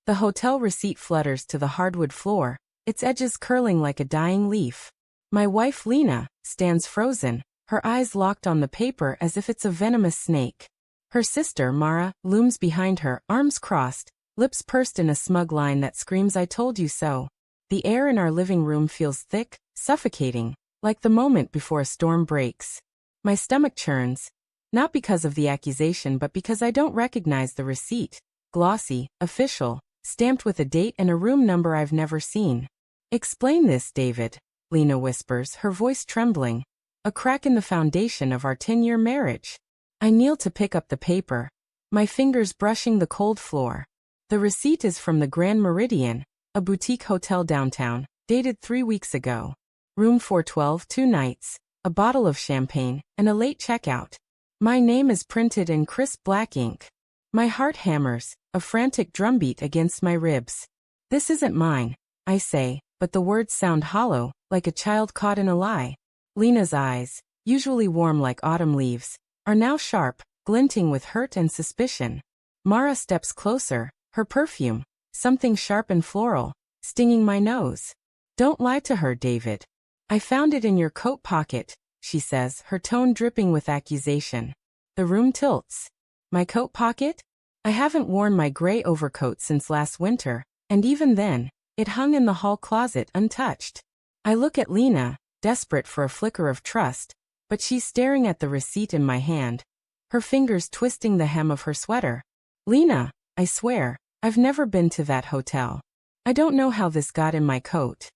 The hotel receipt flutters to the hardwood floor, its edges curling like a dying leaf. My wife Lena stands frozen, her eyes locked on the paper as if it's a venomous snake. Her sister Mara looms behind her, arms crossed, lips pursed in a smug line that screams "I told you so." The air in our living room feels thick, suffocating, like the moment before a storm breaks. My stomach churns, not because of the accusation but because I don't recognize the receipt. Glossy, official, stamped with a date and a room number I've never seen. "Explain this, David," Lena whispers, her voice trembling. "A crack in the foundation of our 10-year marriage." I kneel to pick up the paper, my fingers brushing the cold floor. The receipt is from the Grand Meridian, a boutique hotel downtown, dated 3 weeks ago. Room 412, 2 nights, a bottle of champagne, and a late checkout. My name is printed in crisp black ink. My heart hammers, a frantic drumbeat against my ribs. "This isn't mine," I say, but the words sound hollow, like a child caught in a lie. Lena's eyes, usually warm like autumn leaves, are now sharp, glinting with hurt and suspicion. Mara steps closer, her perfume, something sharp and floral, stinging my nose. "Don't lie to her, David. I found it in your coat pocket," she says, her tone dripping with accusation. The room tilts. My coat pocket? I haven't worn my gray overcoat since last winter, and even then, it hung in the hall closet untouched. I look at Lena, desperate for a flicker of trust, but she's staring at the receipt in my hand, her fingers twisting the hem of her sweater. "Lena, I swear, I've never been to that hotel. I don't know how this got in my coat."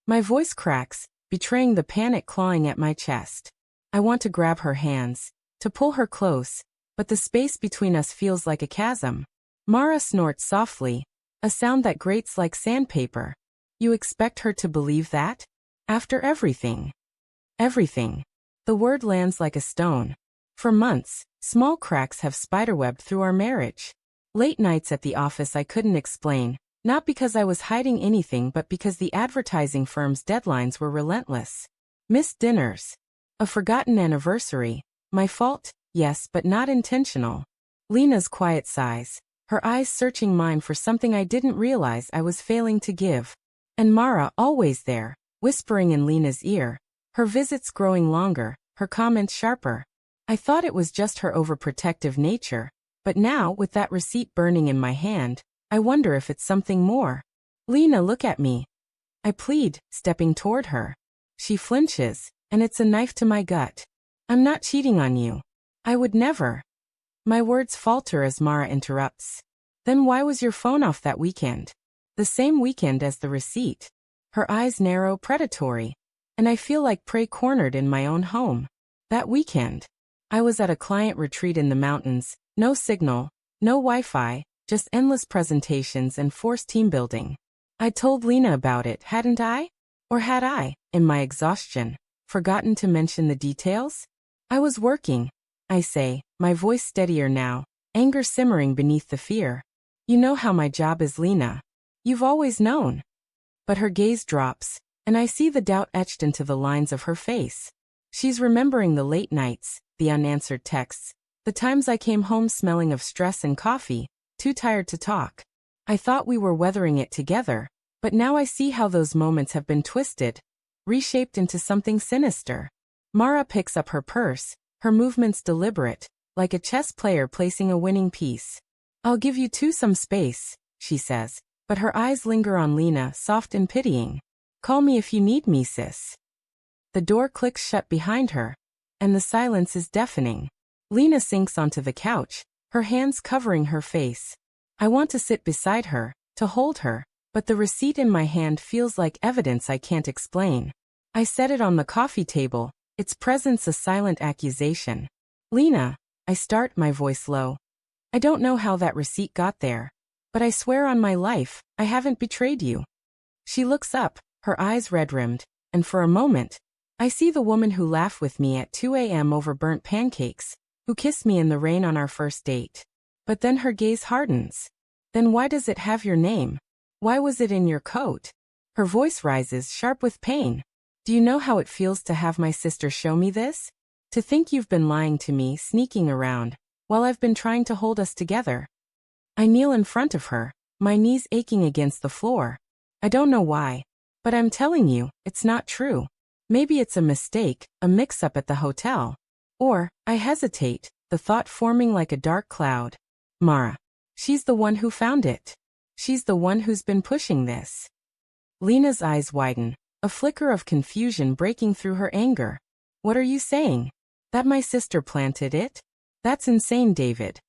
My voice cracks, betraying the panic clawing at my chest. I want to grab her hands, to pull her close, but the space between us feels like a chasm. Mara snorts softly, a sound that grates like sandpaper. "You expect her to believe that? After everything?" Everything. The word lands like a stone. For months, small cracks have spiderwebbed through our marriage. Late nights at the office I couldn't explain, not because I was hiding anything but because the advertising firm's deadlines were relentless. Missed dinners. A forgotten anniversary. My fault, yes, but not intentional. Lena's quiet sighs, her eyes searching mine for something I didn't realize I was failing to give. And Mara always there, whispering in Lena's ear, her visits growing longer, her comments sharper. I thought it was just her overprotective nature, but now, with that receipt burning in my hand, I wonder if it's something more. "Lena, look at me," I plead, stepping toward her. She flinches, and it's a knife to my gut. "I'm not cheating on you. I would never." My words falter as Mara interrupts. "Then why was your phone off that weekend?" "The same weekend as the receipt." Her eyes narrow, predatory, and I feel like prey cornered in my own home. "That weekend. I was at a client retreat in the mountains, no signal, no Wi-Fi, just endless presentations and forced team building. I told Lena about it, hadn't I? Or had I, in my exhaustion, forgotten to mention the details?" "I was working," I say, my voice steadier now, anger simmering beneath the fear. "You know how my job is, Lena. You've always known." But her gaze drops, and I see the doubt etched into the lines of her face. She's remembering the late nights, the unanswered texts, the times I came home smelling of stress and coffee, too tired to talk. I thought we were weathering it together, but now I see how those moments have been twisted, reshaped into something sinister. Mara picks up her purse, her movements deliberate, like a chess player placing a winning piece. "I'll give you two some space," she says, but her eyes linger on Lena, soft and pitying. "Call me if you need me, sis." The door clicks shut behind her, and the silence is deafening. Lena sinks onto the couch, her hands covering her face. I want to sit beside her, to hold her, but the receipt in my hand feels like evidence I can't explain. I set it on the coffee table, its presence a silent accusation. "Lena," I start, my voice low. "I don't know how that receipt got there, but I swear on my life, I haven't betrayed you." She looks up, her eyes red-rimmed, and for a moment, I see the woman who laughed with me at 2 a.m. over burnt pancakes, who kissed me in the rain on our first date. But then her gaze hardens. "Then why does it have your name? Why was it in your coat?" Her voice rises, sharp with pain. "Do you know how it feels to have my sister show me this? To think you've been lying to me, sneaking around, while I've been trying to hold us together." I kneel in front of her, my knees aching against the floor. I don't know why, but I'm telling you, it's not true. Maybe it's a mistake, a mix-up at the hotel. Or, I hesitate, the thought forming like a dark cloud. Mara. She's the one who found it. She's the one who's been pushing this. Lena's eyes widen, a flicker of confusion breaking through her anger. What are you saying? That my sister planted it? That's insane, David.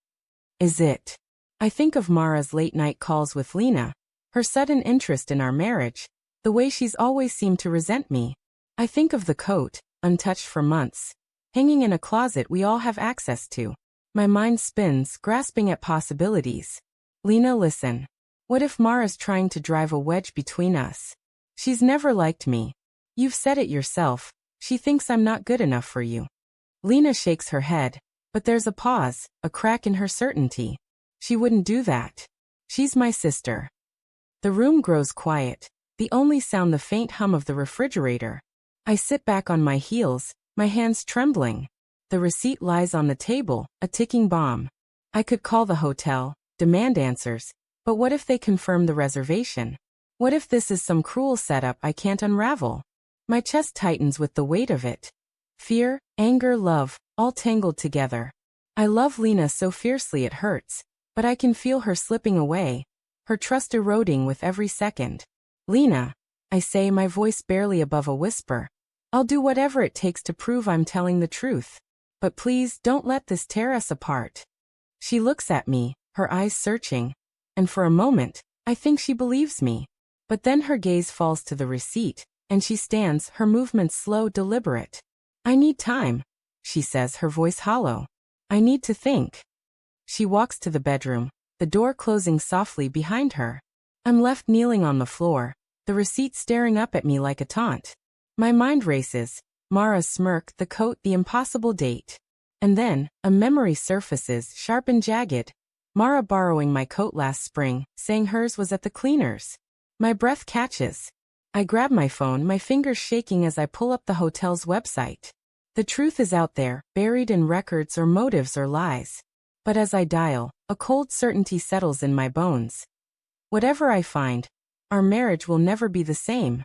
Is it? I think of Mara's late-night calls with Lena, her sudden interest in our marriage, the way she's always seemed to resent me. I think of the coat, untouched for months, hanging in a closet we all have access to. My mind spins, grasping at possibilities. Lena, listen. What if Mara's trying to drive a wedge between us? She's never liked me. You've said it yourself. She thinks I'm not good enough for you. Lena shakes her head, but there's a pause, a crack in her certainty. She wouldn't do that. She's my sister. The room grows quiet, the only sound the faint hum of the refrigerator. I sit back on my heels, my hands trembling. The receipt lies on the table, a ticking bomb. I could call the hotel, demand answers, but what if they confirm the reservation? What if this is some cruel setup I can't unravel? My chest tightens with the weight of it. Fear, anger, love, all tangled together. I love Lena so fiercely it hurts, but I can feel her slipping away, her trust eroding with every second. Lena, I say, my voice barely above a whisper. I'll do whatever it takes to prove I'm telling the truth. But please don't let this tear us apart. She looks at me, her eyes searching, and for a moment, I think she believes me. But then her gaze falls to the receipt, and she stands, her movements slow, deliberate. I need time, she says, her voice hollow. I need to think. She walks to the bedroom, the door closing softly behind her. I'm left kneeling on the floor, the receipt staring up at me like a taunt. My mind races, Mara's smirk, the coat, the impossible date. And then, a memory surfaces, sharp and jagged. Mara borrowing my coat last spring, saying hers was at the cleaners. My breath catches. I grab my phone, my fingers shaking as I pull up the hotel's website. The truth is out there, buried in records or motives or lies. But as I dial, a cold certainty settles in my bones. Whatever I find, our marriage will never be the same.